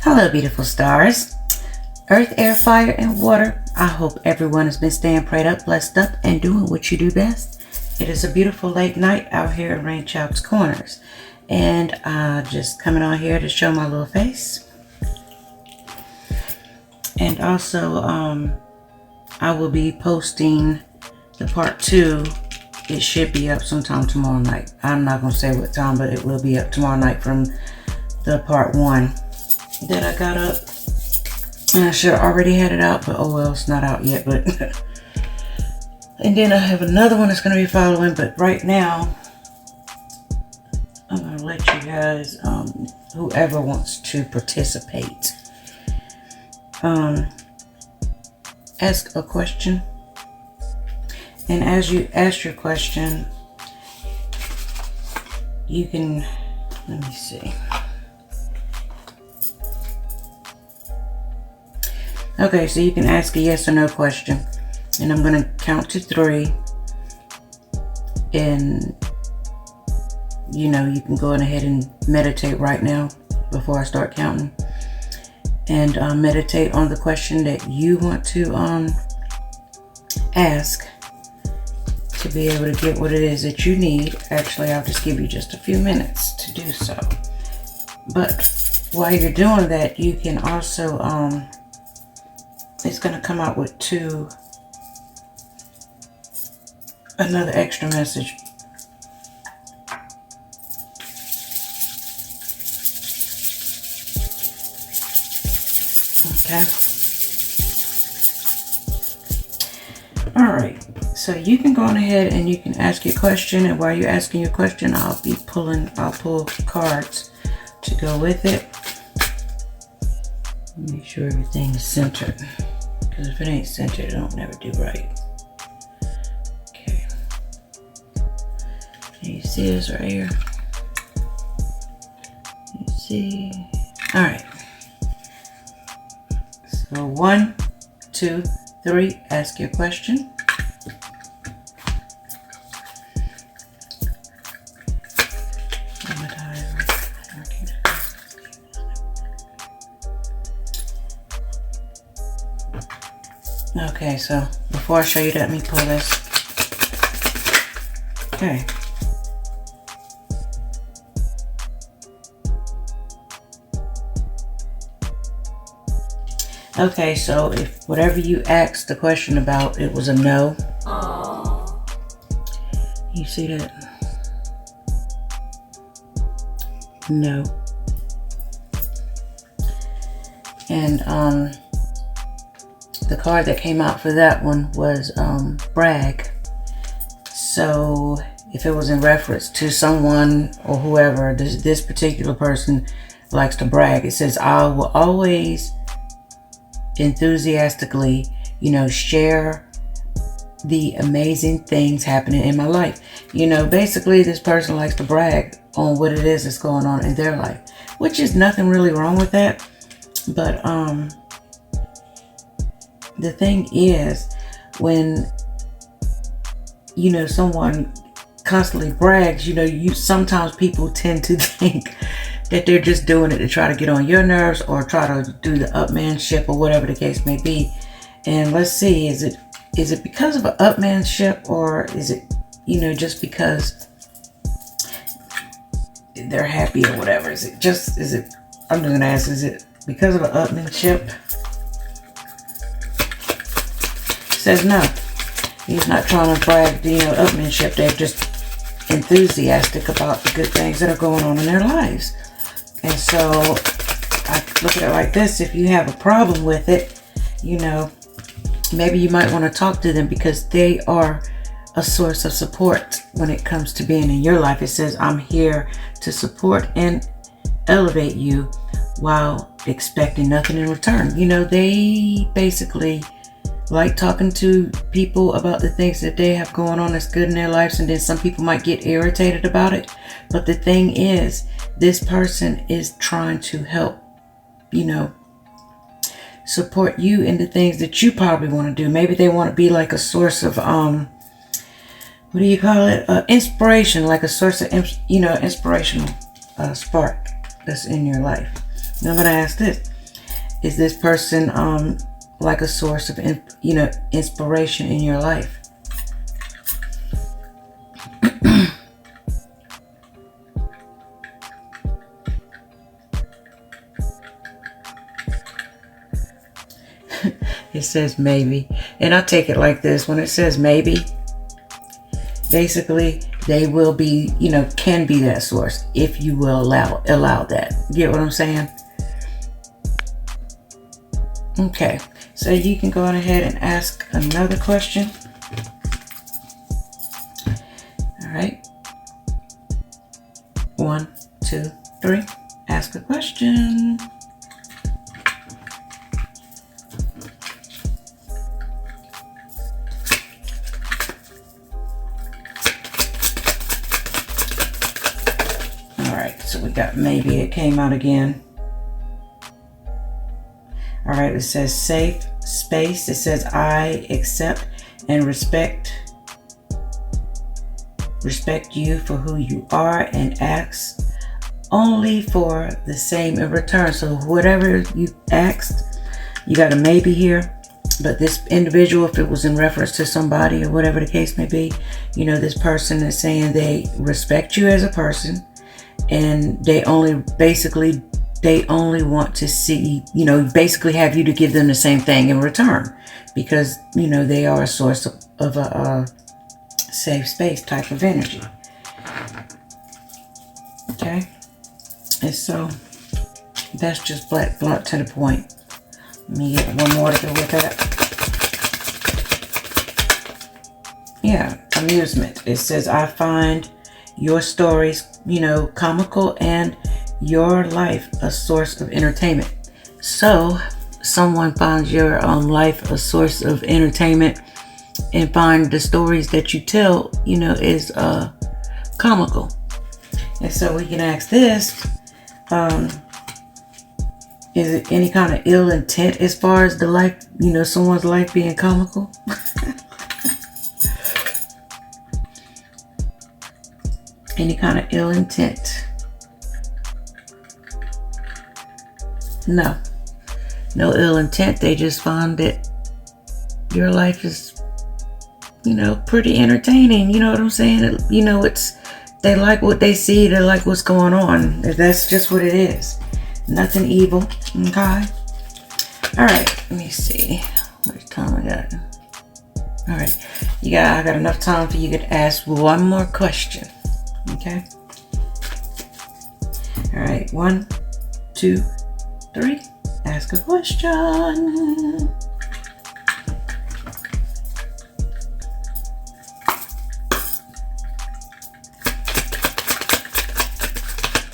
Hello, beautiful stars. Earth, air, fire, and water. I hope everyone has been staying prayed up, blessed up, and doing what you do best. It is a beautiful late night out here in Rain Child's Corners. And just coming on here to show my little face. And also, I will be posting the part 2. It should be up sometime tomorrow night. I'm not going to say what time, but it will be up tomorrow night from the part 1 that I got up. And I should have already had it out, but oh well, it's not out yet. But and then I have another one that's going to be following, but right now I'm going to let you guys, whoever wants to participate, ask a question. And as you ask your question, you can, let me see. Okay, so you can ask a yes or no question. And I'm going to count to 3. And, you know, you can go ahead and meditate right now before I start counting. And meditate on the question that you want to ask to be able to get what it is that you need. Actually, I'll just give you just a few minutes to do so. But while you're doing that, you can also... it's going to come out with another extra message. Okay. All right. So you can go on ahead and you can ask your question. And while you're asking your question, I'll pull cards to go with it. Make sure everything is centered. Because if it ain't centered, it don't never do right. Okay. Can you see this right here? You see? Alright. So 1, 2, 3, ask your question. Okay, so before I show you that, let me pull this. Okay. Okay, so if whatever you asked the question about, it was a no. You see that? No. And the card that came out for that one was brag. So if it was in reference to someone or whoever, this particular person likes to brag. It says, I will always enthusiastically, share the amazing things happening in my life. Basically this person likes to brag on what it is that's going on in their life, which is nothing really wrong with that. But the thing is, when someone constantly brags, sometimes people tend to think that they're just doing it to try to get on your nerves or try to do the upmanship or whatever the case may be. And let's see, is it because of an upmanship, or is it just because they're happy or whatever? I'm just gonna ask, is it because of an upmanship? Says no. He's not trying to brag, upmanship. They're just enthusiastic about the good things that are going on in their lives. And so I look at it like this: if you have a problem with it, maybe you might want to talk to them, because they are a source of support when it comes to being in your life. It says, I'm here to support and elevate you while expecting nothing in return. They basically like talking to people about the things that they have going on that's good in their lives, and then some people might get irritated about it. But the thing is, this person is trying to help, support you in the things that you probably want to do. Maybe they want to be like a source of what do you call it? Inspiration, like a source of, inspirational spark that's in your life. And I'm going to ask this. Is this person like a source of inspiration in your life? It says maybe, and I take it like this: when it says maybe, basically they will be, can be that source if you will allow that. Get what I'm saying? Okay, so you can go on ahead and ask another question. All right, 1, 2, 3. Ask a question. So we got maybe. It came out again. All right, it says safe space. It says I accept and respect you for who you are and ask only for the same in return. So whatever you asked, you got a maybe here. But this individual, if it was in reference to somebody or whatever the case may be, this person is saying they respect you as a person. And they only want to see, basically have you to give them the same thing in return, because, they are a source of a safe space type of energy. Okay. And so that's just blunt to the point. Let me get one more to go with that. Yeah, amusement. It says, I find your stories, comical, and your life a source of entertainment. So someone finds your life a source of entertainment and find the stories that you tell, is comical. And so we can ask this, is it any kind of ill intent as far as the life, someone's life being comical? Any kind of ill intent? No ill intent. They just find that your life is, pretty entertaining. You know what I'm saying? They like what they see. They like what's going on. That's just what it is. Nothing evil. Okay. All right. Let me see. How much time I got? All right. I got enough time for you to ask one more question. Okay. All right. 1, 2, 3. Ask a question.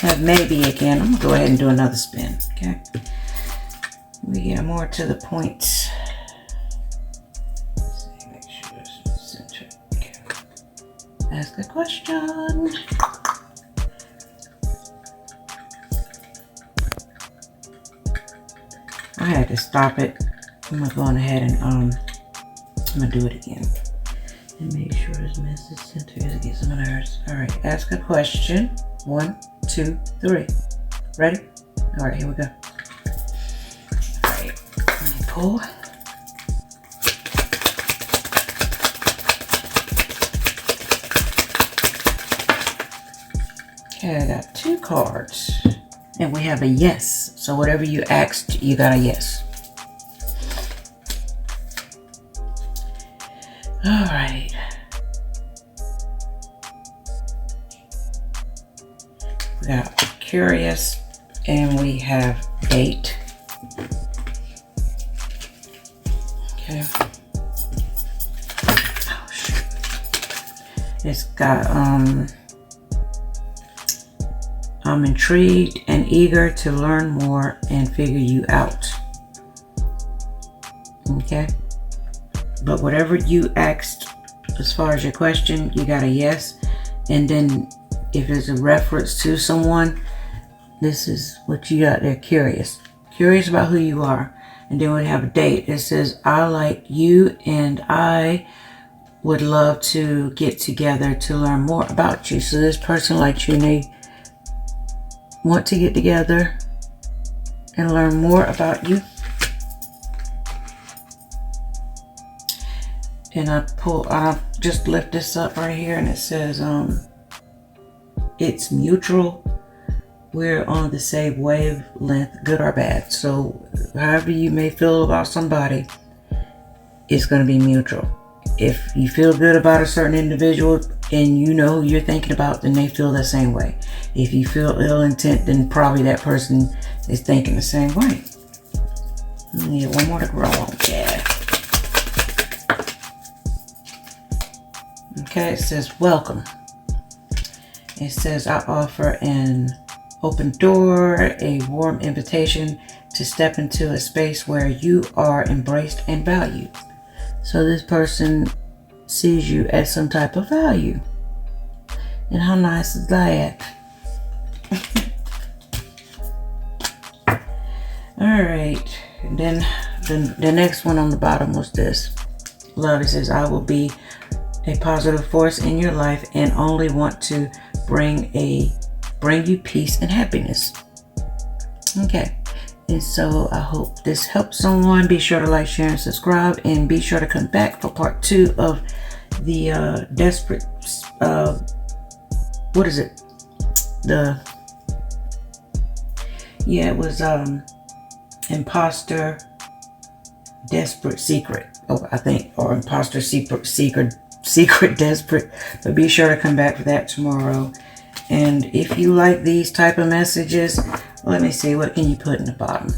Have maybe again. I'm gonna go ahead and do another spin. Okay. We get more to the point. Let's see, make sure it's centered. Okay. Ask a question. I had to stop it. I'm gonna go on ahead and I'm gonna do it again and make sure this mess is centered to get some of hers. All right, ask a question. 1, 2, 3. Ready? All right, here we go. All right, let me pull. Okay, I got 2 cards. And we have a yes. So whatever you asked, you got a yes. All right. We got curious and we have date. Okay. Oh shoot. It's got I'm intrigued and eager to learn more and figure you out. Okay. But whatever you asked as far as your question, you got a yes. And then if it's a reference to someone, this is what you got there, curious. Curious about who you are. And then we have a date. It says, I like you and I would love to get together to learn more about you. So this person likes you and they want to get together and learn more about you. And I just lift this up right here, and it says, it's mutual. We're on the same wavelength, good or bad. So however you may feel about somebody, it's going to be mutual. If you feel good about a certain individual and you know who you're thinking about, then they feel the same way. If you feel ill intent, then probably that person is thinking the same way. Yeah, one more to grow on. Yeah. Okay, it says welcome. It says I offer an open door, a warm invitation to step into a space where you are embraced and valued. So this person sees you as some type of value. And how nice is that? Alright. Then the next one on the bottom was this. Love, it says, I will be a positive force in your life and only want to bring you peace and happiness. Okay. And so I hope this helps someone. Be sure to like, share, and subscribe. And be sure to come back for part 2 of the desperate, what is it? It was imposter desperate secret. Oh, I think, or imposter secret desperate. But be sure to come back for that tomorrow. And if you like these type of messages, let me see, what can you put in the bottom?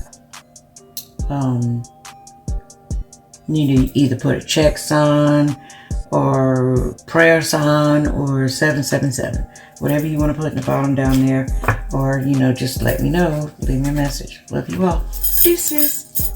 You need to either put a check sign or prayer sign or 777. Whatever you want to put in the bottom down there. Or, just let me know. Leave me a message. Love you all. Deuces.